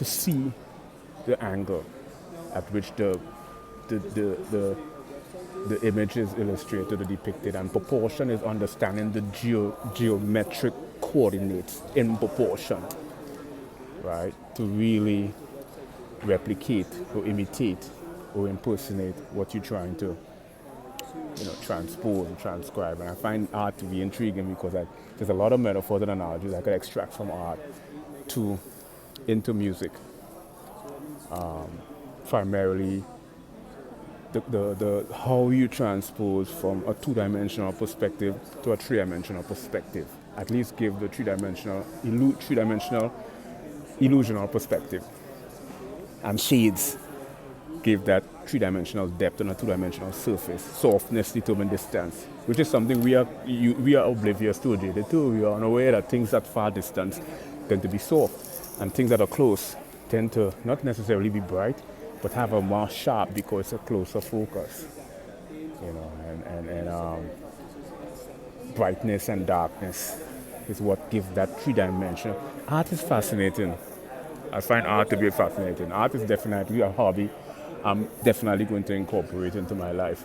to see the angle at which the image is illustrated or depicted, and proportion is understanding the geometric coordinates in proportion, right? To really replicate or imitate or impersonate what you're trying to, transpose and transcribe. And I find art to be intriguing because there's a lot of metaphors and analogies I could extract from art into music. Primarily, the how you transpose from a two-dimensional perspective to a three-dimensional perspective. At least give the three-dimensional illusional perspective. And shades give that three-dimensional depth on a two-dimensional surface. Softness determines distance, which is something we are oblivious to, jaded to. We are unaware that things at far distance tend to be soft, and things that are close tend to not necessarily be bright, but have a more sharp because it's a closer focus. And brightness and darkness is what gives that three-dimension. Art is fascinating. I find art to be fascinating. Art is definitely a hobby I'm definitely going to incorporate into my life.